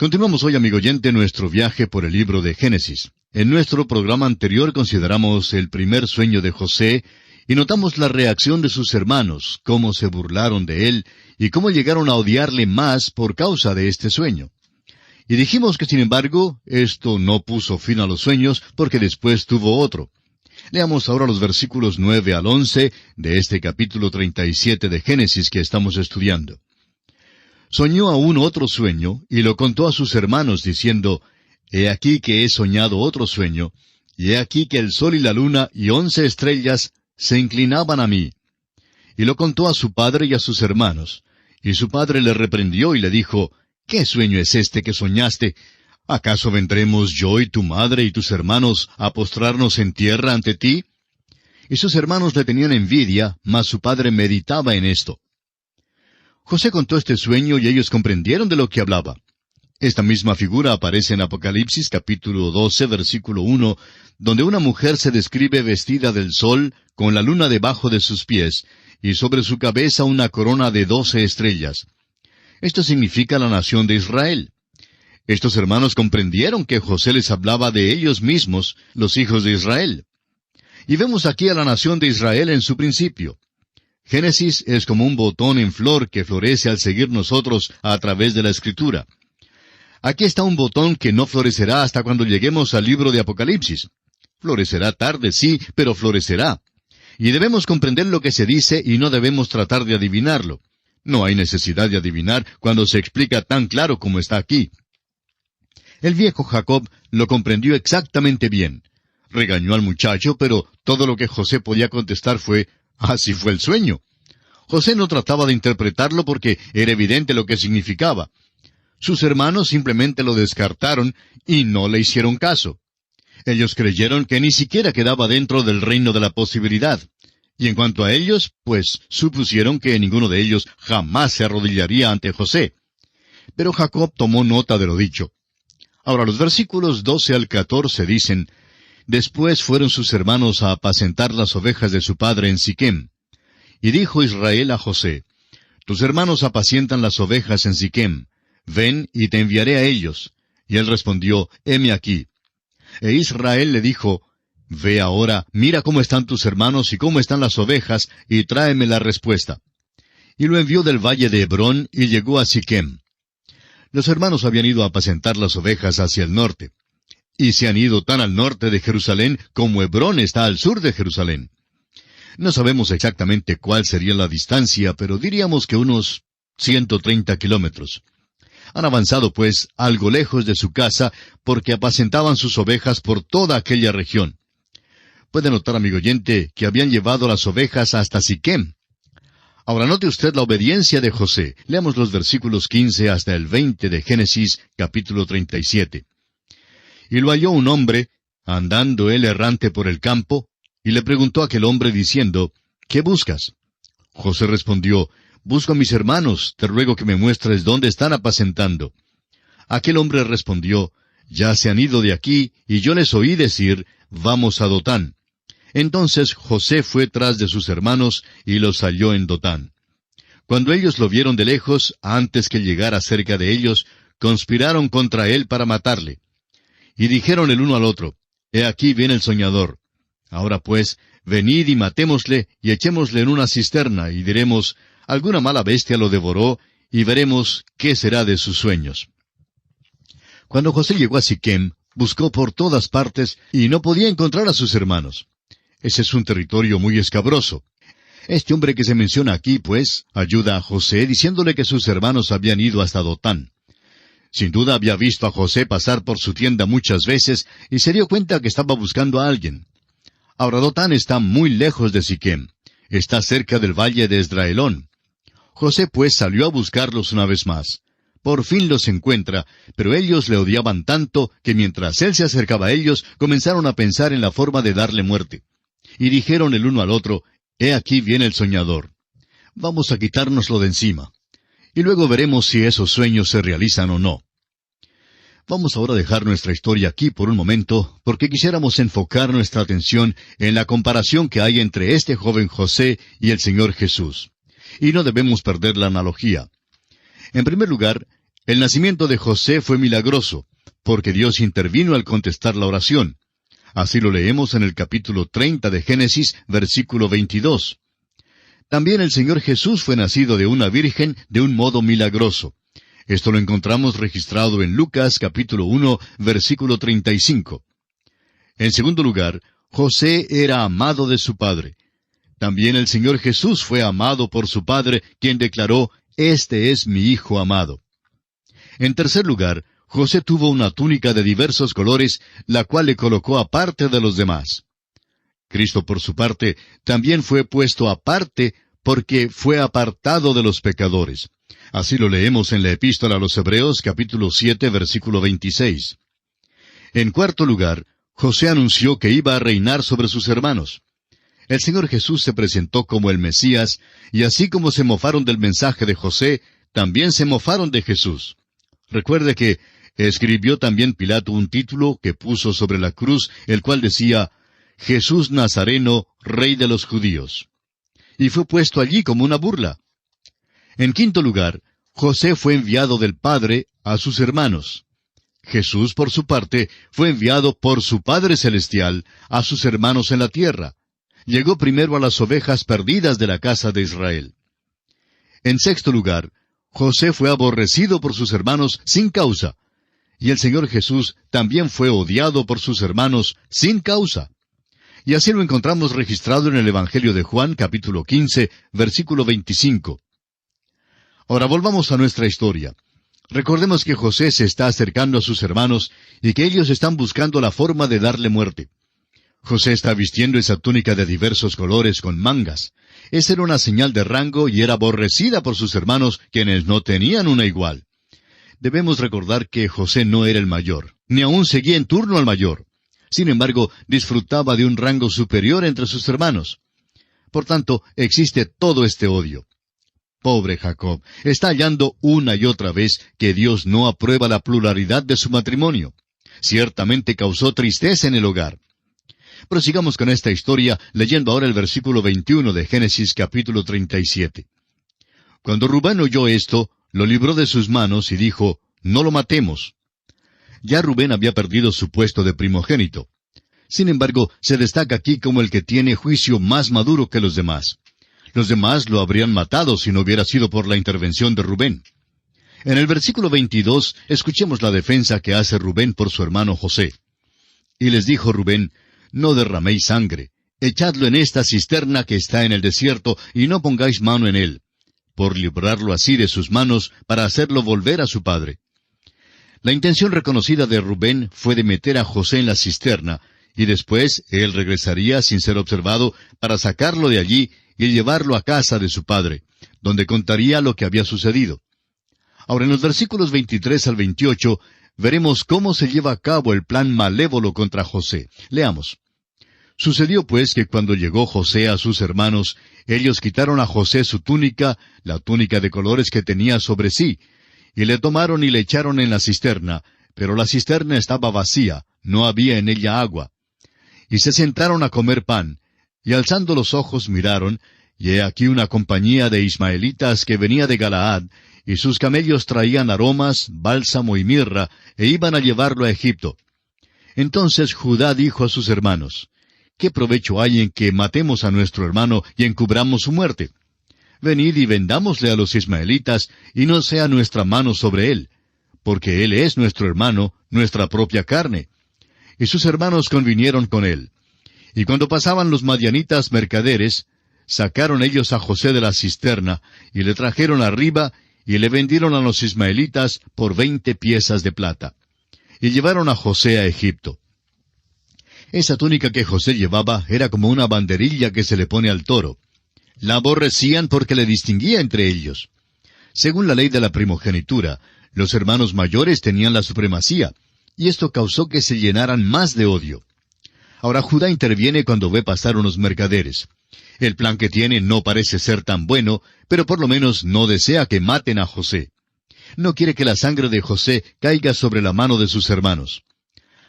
Continuamos hoy, amigo oyente, nuestro viaje por el libro de Génesis. En nuestro programa anterior consideramos el primer sueño de José y notamos la reacción de sus hermanos, cómo se burlaron de él y cómo llegaron a odiarle más por causa de este sueño. Y dijimos que, sin embargo, esto no puso fin a los sueños porque después tuvo otro. Leamos ahora los versículos 9 al 11 de este capítulo 37 de Génesis que estamos estudiando. Soñó aún otro sueño, y lo contó a sus hermanos, diciendo, He aquí que he soñado otro sueño, y he aquí que el sol y la luna y 11 estrellas se inclinaban a mí. Y lo contó a su padre y a sus hermanos. Y su padre le reprendió y le dijo, ¿Qué sueño es este que soñaste? ¿Acaso vendremos yo y tu madre y tus hermanos a postrarnos en tierra ante ti? Y sus hermanos le tenían envidia, mas su padre meditaba en esto. José contó este sueño y ellos comprendieron de lo que hablaba. Esta misma figura aparece en Apocalipsis capítulo 12, versículo 1, donde una mujer se describe vestida del sol, con la luna debajo de sus pies, y sobre su cabeza una corona de 12 estrellas. Esto significa la nación de Israel. Estos hermanos comprendieron que José les hablaba de ellos mismos, los hijos de Israel. Y vemos aquí a la nación de Israel en su principio. Génesis es como un botón en flor que florece al seguir nosotros a través de la Escritura. Aquí está un botón que no florecerá hasta cuando lleguemos al libro de Apocalipsis. Florecerá tarde, sí, pero florecerá. Y debemos comprender lo que se dice y no debemos tratar de adivinarlo. No hay necesidad de adivinar cuando se explica tan claro como está aquí. El viejo Jacob lo comprendió exactamente bien. Regañó al muchacho, pero todo lo que José podía contestar fue, así fue el sueño. José no trataba de interpretarlo porque era evidente lo que significaba. Sus hermanos simplemente lo descartaron y no le hicieron caso. Ellos creyeron que ni siquiera quedaba dentro del reino de la posibilidad. Y en cuanto a ellos, pues supusieron que ninguno de ellos jamás se arrodillaría ante José. Pero Jacob tomó nota de lo dicho. Ahora los versículos 12 al 14 dicen, Después fueron sus hermanos a apacentar las ovejas de su padre en Siquem. Y dijo Israel a José, Tus hermanos apacientan las ovejas en Siquem. Ven y te enviaré a ellos. Y él respondió, Heme aquí. E Israel le dijo, Ve ahora, mira cómo están tus hermanos y cómo están las ovejas, y tráeme la respuesta. Y lo envió del valle de Hebrón, y llegó a Siquem. Los hermanos habían ido a apacentar las ovejas hacia el norte. Y se han ido tan al norte de Jerusalén como Hebrón está al sur de Jerusalén. No sabemos exactamente cuál sería la distancia, pero diríamos que unos 130 kilómetros. Han avanzado, pues, algo lejos de su casa, porque apacentaban sus ovejas por toda aquella región. Puede notar, amigo oyente, que habían llevado las ovejas hasta Siquem. Ahora note usted la obediencia de José. Leamos los versículos 15 hasta el 20 de Génesis, capítulo 37. Y lo halló un hombre, andando él errante por el campo, y le preguntó a aquel hombre diciendo, ¿Qué buscas? José respondió, Busco a mis hermanos, te ruego que me muestres dónde están apacentando. Aquel hombre respondió, Ya se han ido de aquí, y yo les oí decir, Vamos a Dotán. Entonces José fue tras de sus hermanos, y los halló en Dotán. Cuando ellos lo vieron de lejos, antes que llegara cerca de ellos, conspiraron contra él para matarle. Y dijeron el uno al otro, He aquí viene el soñador. Ahora pues, venid y matémosle, y echémosle en una cisterna, y diremos, Alguna mala bestia lo devoró, y veremos qué será de sus sueños. Cuando José llegó a Siquem, buscó por todas partes, y no podía encontrar a sus hermanos. Ese es un territorio muy escabroso. Este hombre que se menciona aquí, pues, ayuda a José diciéndole que sus hermanos habían ido hasta Dotán. Sin duda había visto a José pasar por su tienda muchas veces y se dio cuenta que estaba buscando a alguien. Ahora Dotán está muy lejos de Siquem. Está cerca del valle de Esdraelón. José pues salió a buscarlos una vez más. Por fin los encuentra, pero ellos le odiaban tanto que mientras él se acercaba a ellos, comenzaron a pensar en la forma de darle muerte. Y dijeron el uno al otro, He aquí viene el soñador. Vamos a quitárnoslo de encima. Y luego veremos si esos sueños se realizan o no. Vamos ahora a dejar nuestra historia aquí por un momento, porque quisiéramos enfocar nuestra atención en la comparación que hay entre este joven José y el Señor Jesús. Y no debemos perder la analogía. En primer lugar, El nacimiento de José fue milagroso, porque Dios intervino al contestar la oración. Así lo leemos en el capítulo 30 de Génesis, versículo 22. También el Señor Jesús fue nacido de una virgen de un modo milagroso. Esto lo encontramos registrado en Lucas capítulo 1, versículo 35. En segundo lugar, José era amado de su padre. También el Señor Jesús fue amado por su padre, quien declaró, «Este es mi Hijo amado». En tercer lugar, José tuvo una túnica de diversos colores, la cual le colocó aparte de los demás. Cristo, por su parte, también fue puesto aparte porque fue apartado de los pecadores. Así lo leemos en la Epístola a los Hebreos, capítulo 7, versículo 26. En cuarto lugar, José anunció que iba a reinar sobre sus hermanos. El Señor Jesús se presentó como el Mesías, y así como se mofaron del mensaje de José, también se mofaron de Jesús. Recuerde que escribió también Pilato un título que puso sobre la cruz, el cual decía, «Jesús Nazareno, Rey de los Judíos». Y fue puesto allí como una burla. En quinto lugar, José fue enviado del Padre a sus hermanos. Jesús, por su parte, fue enviado por su Padre Celestial a sus hermanos en la tierra. Llegó primero a las ovejas perdidas de la casa de Israel. En sexto lugar, José fue aborrecido por sus hermanos sin causa. Y el Señor Jesús también fue odiado por sus hermanos sin causa. Y así lo encontramos registrado en el Evangelio de Juan, capítulo 15, versículo 25. Ahora volvamos a nuestra historia. Recordemos que José se está acercando a sus hermanos y que ellos están buscando la forma de darle muerte. José está vistiendo esa túnica de diversos colores con mangas. Esa era una señal de rango y era aborrecida por sus hermanos, quienes no tenían una igual. Debemos recordar que José no era el mayor, ni aún seguía en turno al mayor. Sin embargo, disfrutaba de un rango superior entre sus hermanos. Por tanto, existe todo este odio. Pobre Jacob, está hallando una y otra vez que Dios no aprueba la pluralidad de su matrimonio. Ciertamente causó tristeza en el hogar. Prosigamos con esta historia, leyendo ahora el versículo 21 de Génesis capítulo 37. Cuando Rubén oyó esto, lo libró de sus manos y dijo, «No lo matemos». Ya Rubén había perdido su puesto de primogénito. Sin embargo, se destaca aquí como el que tiene juicio más maduro que los demás. Los demás lo habrían matado si no hubiera sido por la intervención de Rubén. En el versículo 22, escuchemos la defensa que hace Rubén por su hermano José. Y les dijo Rubén, «No derraméis sangre, echadlo en esta cisterna que está en el desierto, y no pongáis mano en él, por librarlo así de sus manos, para hacerlo volver a su padre». La intención reconocida de Rubén fue de meter a José en la cisterna, y después él regresaría sin ser observado para sacarlo de allí y llevarlo a casa de su padre, donde contaría lo que había sucedido. Ahora, en los versículos 23 al 28, veremos cómo se lleva a cabo el plan malévolo contra José. Leamos. Sucedió pues que cuando llegó José a sus hermanos, ellos quitaron a José su túnica, la túnica de colores que tenía sobre sí, y le tomaron y le echaron en la cisterna, pero la cisterna estaba vacía, no había en ella agua. Y se sentaron a comer pan, y alzando los ojos miraron, y he aquí una compañía de ismaelitas que venía de Galaad, y sus camellos traían aromas, bálsamo y mirra, e iban a llevarlo a Egipto. Entonces Judá dijo a sus hermanos, ¿qué provecho hay en que matemos a nuestro hermano y encubramos su muerte? Venid y vendámosle a los ismaelitas, y no sea nuestra mano sobre él, porque él es nuestro hermano, nuestra propia carne. Y sus hermanos convinieron con él. Y cuando pasaban los madianitas mercaderes, sacaron ellos a José de la cisterna, y le trajeron arriba, y le vendieron a los ismaelitas por 20 piezas de plata. Y llevaron a José a Egipto. Esa túnica que José llevaba era como una banderilla que se le pone al toro. La aborrecían porque le distinguía entre ellos. Según la ley de la primogenitura, los hermanos mayores tenían la supremacía, y esto causó que se llenaran más de odio. Ahora Judá interviene cuando ve pasar unos mercaderes. El plan que tiene no parece ser tan bueno, pero por lo menos no desea que maten a José. No quiere que la sangre de José caiga sobre la mano de sus hermanos.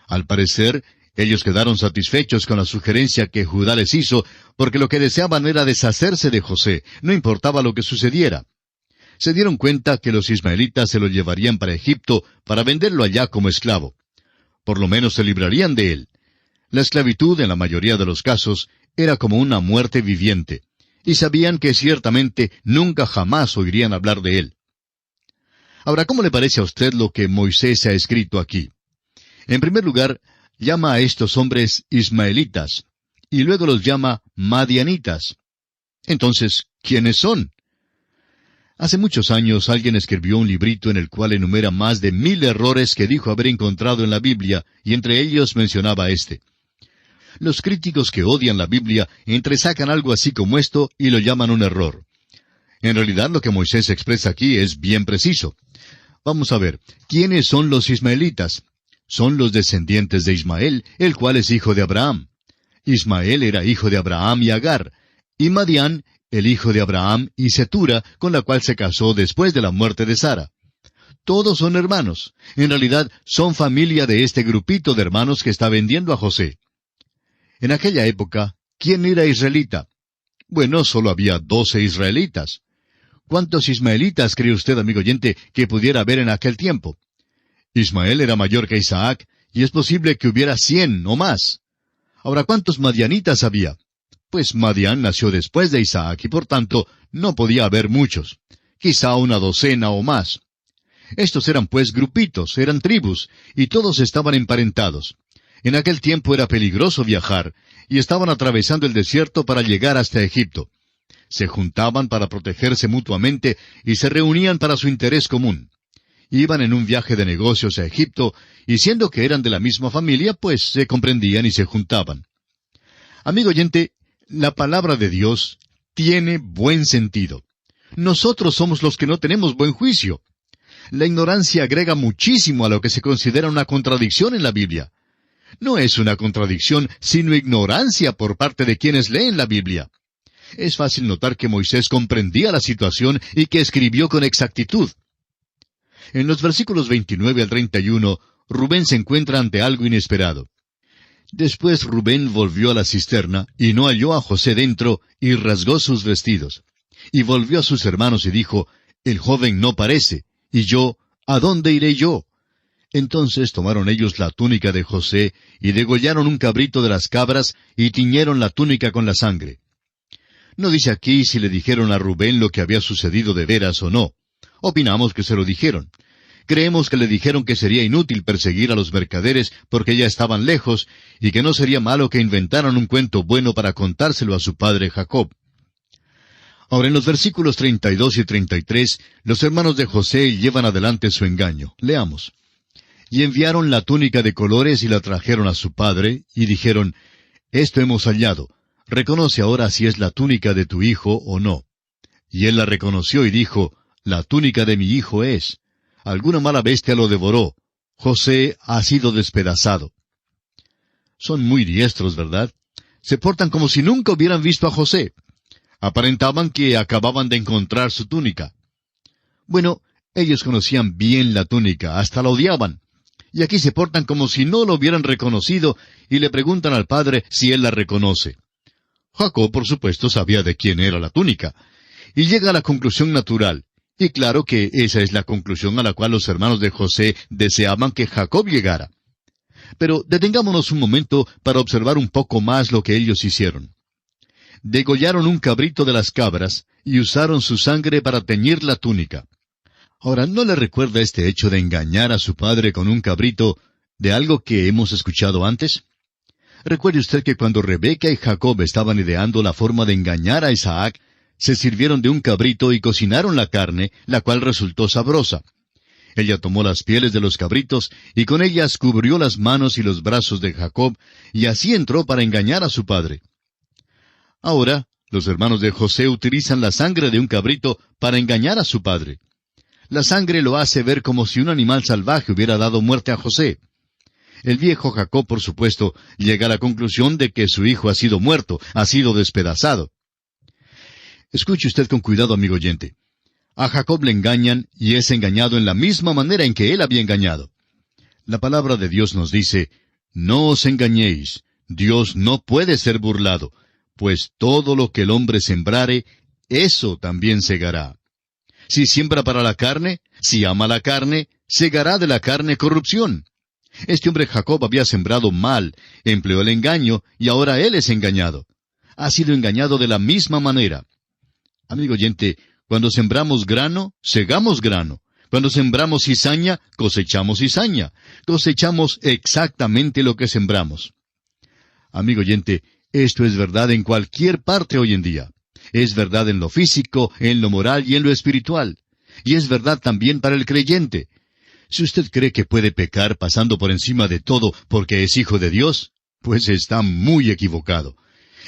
Al parecer, ellos quedaron satisfechos con la sugerencia que Judá les hizo, porque lo que deseaban era deshacerse de José, no importaba lo que sucediera. Se dieron cuenta que los ismaelitas se lo llevarían para Egipto para venderlo allá como esclavo. Por lo menos se librarían de él. La esclavitud, en la mayoría de los casos, era como una muerte viviente, y sabían que ciertamente nunca jamás oirían hablar de él. Ahora, ¿cómo le parece a usted lo que Moisés ha escrito aquí? En primer lugar, llama a estos hombres ismaelitas, y luego los llama madianitas. Entonces, ¿quiénes son? Hace muchos años alguien escribió un librito en el cual enumera más de 1000 errores que dijo haber encontrado en la Biblia, y entre ellos mencionaba este. Los críticos que odian la Biblia entresacan algo así como esto y lo llaman un error. En realidad lo que Moisés expresa aquí es bien preciso. Vamos a ver, ¿quiénes son los ismaelitas? Son los descendientes de Ismael, el cual es hijo de Abraham. Ismael era hijo de Abraham y Agar, y Madián, el hijo de Abraham y Setura, con la cual se casó después de la muerte de Sara. Todos son hermanos. En realidad, son familia de este grupito de hermanos que está vendiendo a José. En aquella época, ¿quién era israelita? Bueno, solo había 12 israelitas. ¿Cuántos ismaelitas cree usted, amigo oyente, que pudiera haber en aquel tiempo? Ismael era mayor que Isaac, y es posible que hubiera 100 o más. Ahora, ¿cuántos madianitas había? Pues Madián nació después de Isaac, y por tanto, no podía haber muchos. Quizá una docena o más. Estos eran pues grupitos, eran tribus, y todos estaban emparentados. En aquel tiempo era peligroso viajar, y estaban atravesando el desierto para llegar hasta Egipto. Se juntaban para protegerse mutuamente y se reunían para su interés común. Iban en un viaje de negocios a Egipto, y siendo que eran de la misma familia, pues se comprendían y se juntaban. Amigo oyente, la palabra de Dios tiene buen sentido. Nosotros somos los que no tenemos buen juicio. La ignorancia agrega muchísimo a lo que se considera una contradicción en la Biblia. No es una contradicción, sino ignorancia por parte de quienes leen la Biblia. Es fácil notar que Moisés comprendía la situación y que escribió con exactitud. En los versículos 29 al 31, Rubén se encuentra ante algo inesperado. Después Rubén volvió a la cisterna, y no halló a José dentro, y rasgó sus vestidos. Y volvió a sus hermanos y dijo, «El joven no parece, y yo, ¿a dónde iré yo?» Entonces tomaron ellos la túnica de José, y degollaron un cabrito de las cabras, y tiñeron la túnica con la sangre. No dice aquí si le dijeron a Rubén lo que había sucedido de veras o no. Opinamos que se lo dijeron. Creemos que le dijeron que sería inútil perseguir a los mercaderes porque ya estaban lejos, y que no sería malo que inventaran un cuento bueno para contárselo a su padre Jacob. Ahora, en los versículos 32 y 33, los hermanos de José llevan adelante su engaño. Leamos. Y enviaron la túnica de colores y la trajeron a su padre, y dijeron, «Esto hemos hallado. Reconoce ahora si es la túnica de tu hijo o no». Y él la reconoció y dijo, «La túnica de mi hijo es. Alguna mala bestia lo devoró. José ha sido despedazado». Son muy diestros, ¿verdad? Se portan como si nunca hubieran visto a José. Aparentaban que acababan de encontrar su túnica. Bueno, ellos conocían bien la túnica, hasta la odiaban. Y aquí se portan como si no lo hubieran reconocido y le preguntan al padre si él la reconoce. Jacob, por supuesto, sabía de quién era la túnica, y llega a la conclusión natural. Y claro que esa es la conclusión a la cual los hermanos de José deseaban que Jacob llegara. Pero detengámonos un momento para observar un poco más lo que ellos hicieron. Degollaron un cabrito de las cabras y usaron su sangre para teñir la túnica. Ahora, ¿no le recuerda este hecho de engañar a su padre con un cabrito de algo que hemos escuchado antes? Recuerde usted que cuando Rebeca y Jacob estaban ideando la forma de engañar a Isaac, se sirvieron de un cabrito y cocinaron la carne, la cual resultó sabrosa. Ella tomó las pieles de los cabritos y con ellas cubrió las manos y los brazos de Jacob, y así entró para engañar a su padre. Ahora, los hermanos de José utilizan la sangre de un cabrito para engañar a su padre. La sangre lo hace ver como si un animal salvaje hubiera dado muerte a José. El viejo Jacob, por supuesto, llega a la conclusión de que su hijo ha sido muerto, ha sido despedazado. Escuche usted con cuidado, amigo oyente. A Jacob le engañan y es engañado en la misma manera en que él había engañado. La palabra de Dios nos dice, «No os engañéis, Dios no puede ser burlado, pues todo lo que el hombre sembrare, eso también segará». Si siembra para la carne, si ama la carne, segará de la carne corrupción. Este hombre Jacob había sembrado mal, empleó el engaño, y ahora él es engañado. Ha sido engañado de la misma manera. Amigo oyente, cuando sembramos grano, segamos grano. Cuando sembramos cizaña, cosechamos cizaña. Cosechamos exactamente lo que sembramos. Amigo oyente, esto es verdad en cualquier parte hoy en día. Es verdad en lo físico, en lo moral y en lo espiritual. Y es verdad también para el creyente. Si usted cree que puede pecar pasando por encima de todo porque es hijo de Dios, pues está muy equivocado.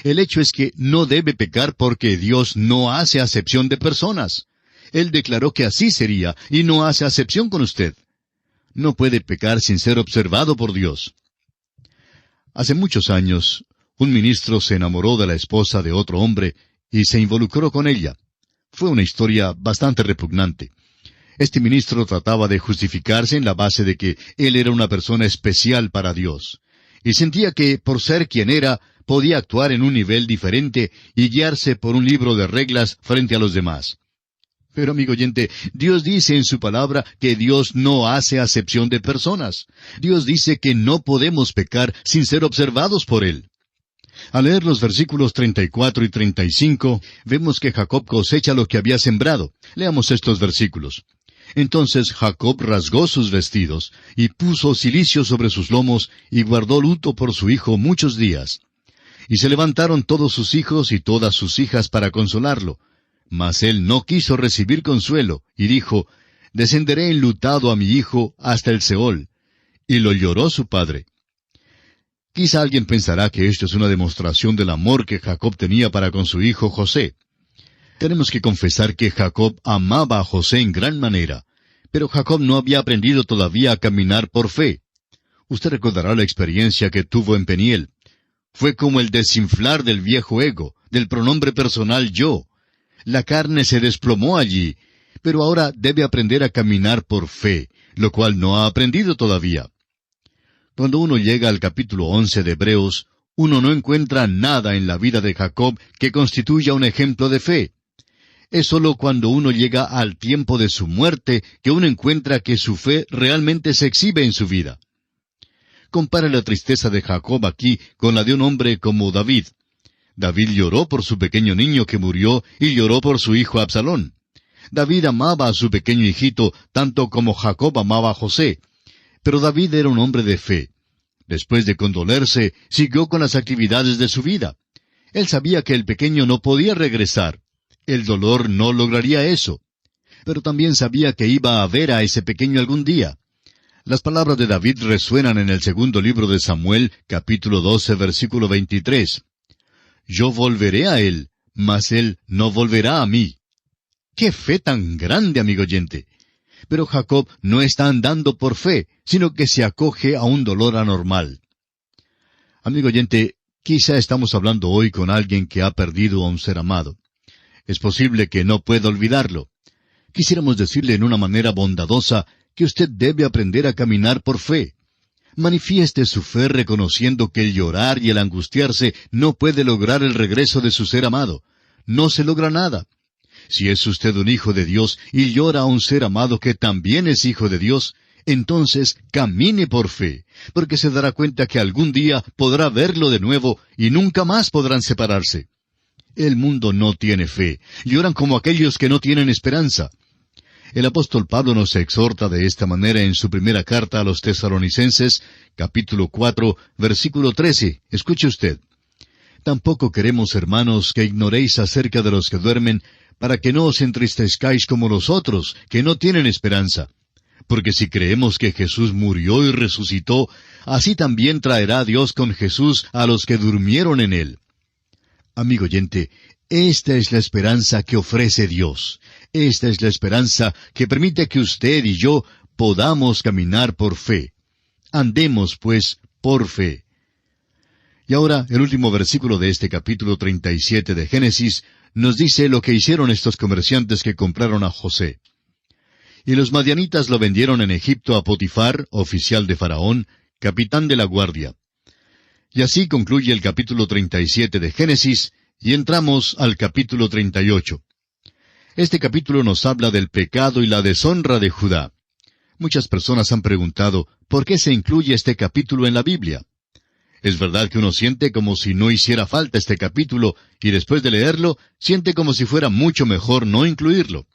El hecho es que no debe pecar porque Dios no hace acepción de personas. Él declaró que así sería y no hace acepción con usted. No puede pecar sin ser observado por Dios. Hace muchos años, un ministro se enamoró de la esposa de otro hombre y se involucró con ella. Fue una historia bastante repugnante. Este ministro trataba de justificarse en la base de que él era una persona especial para Dios, y sentía que, por ser quien era, podía actuar en un nivel diferente y guiarse por un libro de reglas frente a los demás. Pero, amigo oyente, Dios dice en su palabra que Dios no hace acepción de personas. Dios dice que no podemos pecar sin ser observados por Él. Al leer los versículos 34 y 35, vemos que Jacob cosecha lo que había sembrado. Leamos estos versículos. Entonces Jacob rasgó sus vestidos, y puso cilicio sobre sus lomos, y guardó luto por su hijo muchos días. Y se levantaron todos sus hijos y todas sus hijas para consolarlo. Mas él no quiso recibir consuelo, y dijo, descenderé enlutado a mi hijo hasta el Seol. Y lo lloró su padre. Quizá alguien pensará que esto es una demostración del amor que Jacob tenía para con su hijo José. Tenemos que confesar que Jacob amaba a José en gran manera, pero Jacob no había aprendido todavía a caminar por fe. Usted recordará la experiencia que tuvo en Peniel. Fue como el desinflar del viejo ego, del pronombre personal yo. La carne se desplomó allí, pero ahora debe aprender a caminar por fe, lo cual no ha aprendido todavía. Cuando uno llega al capítulo 11 de Hebreos, uno no encuentra nada en la vida de Jacob que constituya un ejemplo de fe. Es sólo cuando uno llega al tiempo de su muerte que uno encuentra que su fe realmente se exhibe en su vida. Compare la tristeza de Jacob aquí con la de un hombre como David. David lloró por su pequeño niño que murió y lloró por su hijo Absalón. David amaba a su pequeño hijito tanto como Jacob amaba a José. Pero David era un hombre de fe. Después de condolerse, siguió con las actividades de su vida. Él sabía que el pequeño no podía regresar. El dolor no lograría eso. Pero también sabía que iba a ver a ese pequeño algún día. Las palabras de David resuenan en el segundo libro de Samuel, capítulo 12, versículo 23. Yo volveré a él, mas él no volverá a mí. ¡Qué fe tan grande, amigo oyente! Pero Jacob no está andando por fe, sino que se acoge a un dolor anormal. Amigo oyente, quizá estamos hablando hoy con alguien que ha perdido a un ser amado. Es posible que no pueda olvidarlo. Quisiéramos decirle en una manera bondadosa que usted debe aprender a caminar por fe. Manifieste su fe reconociendo que el llorar y el angustiarse no puede lograr el regreso de su ser amado. No se logra nada. Si es usted un hijo de Dios y llora a un ser amado que también es hijo de Dios, entonces camine por fe, porque se dará cuenta que algún día podrá verlo de nuevo y nunca más podrán separarse. El mundo no tiene fe. Lloran como aquellos que no tienen esperanza. El apóstol Pablo nos exhorta de esta manera en su primera carta a los Tesalonicenses, capítulo 4, versículo 13. Escuche usted. Tampoco queremos, hermanos, que ignoréis acerca de los que duermen, para que no os entristezcáis como los otros, que no tienen esperanza. Porque si creemos que Jesús murió y resucitó, así también traerá Dios con Jesús a los que durmieron en él. Amigo oyente, esta es la esperanza que ofrece Dios. Esta es la esperanza que permite que usted y yo podamos caminar por fe. Andemos, pues, por fe. Y ahora, el último versículo de este capítulo 37 de Génesis nos dice lo que hicieron estos comerciantes que compraron a José. Y los madianitas lo vendieron en Egipto a Potifar, oficial de Faraón, capitán de la guardia. Y así concluye el capítulo 37 de Génesis, y entramos al capítulo 38. Este capítulo nos habla del pecado y la deshonra de Judá. Muchas personas han preguntado, ¿por qué se incluye este capítulo en la Biblia? Es verdad que uno siente como si no hiciera falta este capítulo, y después de leerlo, siente como si fuera mucho mejor no incluirlo.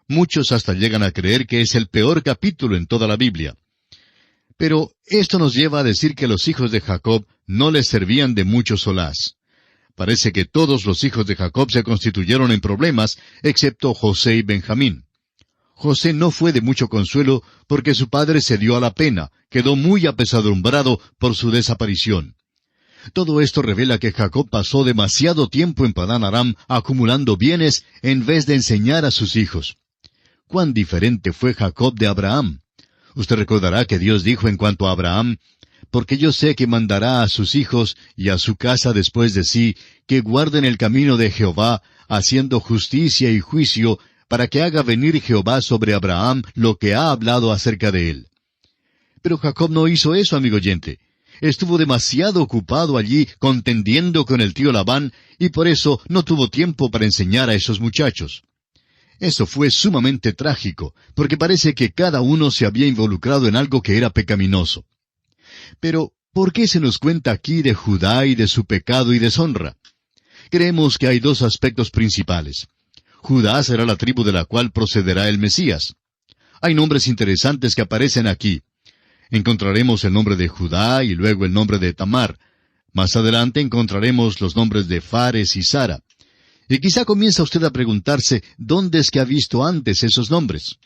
Muchos hasta llegan a creer que es el peor capítulo en toda la Biblia. Pero esto nos lleva a decir que los hijos de Jacob no les servían de mucho solaz. Parece que todos los hijos de Jacob se constituyeron en problemas, excepto José y Benjamín. José no fue de mucho consuelo porque su padre se dio a la pena, quedó muy apesadumbrado por su desaparición. Todo esto revela que Jacob pasó demasiado tiempo en Padán Aram acumulando bienes en vez de enseñar a sus hijos. ¿Cuán diferente fue Jacob de Abraham? Usted recordará que Dios dijo en cuanto a Abraham, porque yo sé que mandará a sus hijos y a su casa después de sí, que guarden el camino de Jehová, haciendo justicia y juicio, para que haga venir Jehová sobre Abraham lo que ha hablado acerca de él. Pero Jacob no hizo eso, amigo oyente. Estuvo demasiado ocupado allí contendiendo con el tío Labán, y por eso no tuvo tiempo para enseñar a esos muchachos. Eso fue sumamente trágico, porque parece que cada uno se había involucrado en algo que era pecaminoso. Pero, ¿por qué se nos cuenta aquí de Judá y de su pecado y deshonra? Creemos que hay dos aspectos principales. Judá será la tribu de la cual procederá el Mesías. Hay nombres interesantes que aparecen aquí. Encontraremos el nombre de Judá y luego el nombre de Tamar. Más adelante encontraremos los nombres de Fares y Sara. Y quizá comienza usted a preguntarse, ¿dónde es que ha visto antes esos nombres?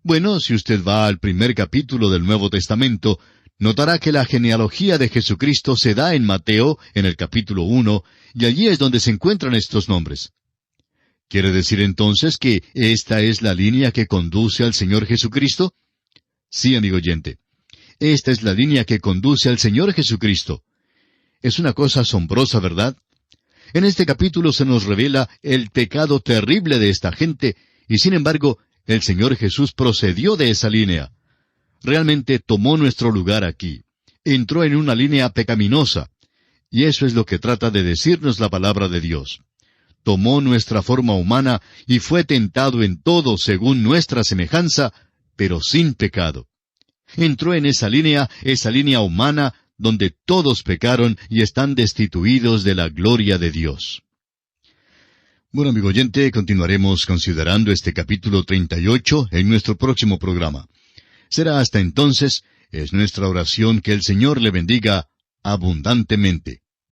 Bueno, si usted va al primer capítulo del Nuevo Testamento, notará que la genealogía de Jesucristo se da en Mateo, en el capítulo 1, y allí es donde se encuentran estos nombres. ¿Quiere decir entonces que esta es la línea que conduce al Señor Jesucristo? Sí, amigo oyente. Esta es la línea que conduce al Señor Jesucristo. Es una cosa asombrosa, ¿verdad? En este capítulo se nos revela el pecado terrible de esta gente, y sin embargo, el Señor Jesús procedió de esa línea. Realmente tomó nuestro lugar aquí. Entró en una línea pecaminosa. Y eso es lo que trata de decirnos la palabra de Dios. Tomó nuestra forma humana y fue tentado en todo según nuestra semejanza, pero sin pecado. Entró en esa línea humana, donde todos pecaron y están destituidos de la gloria de Dios. Bueno, amigo oyente, continuaremos considerando este capítulo 38 en nuestro próximo programa. Será hasta entonces, es nuestra oración que el Señor le bendiga abundantemente.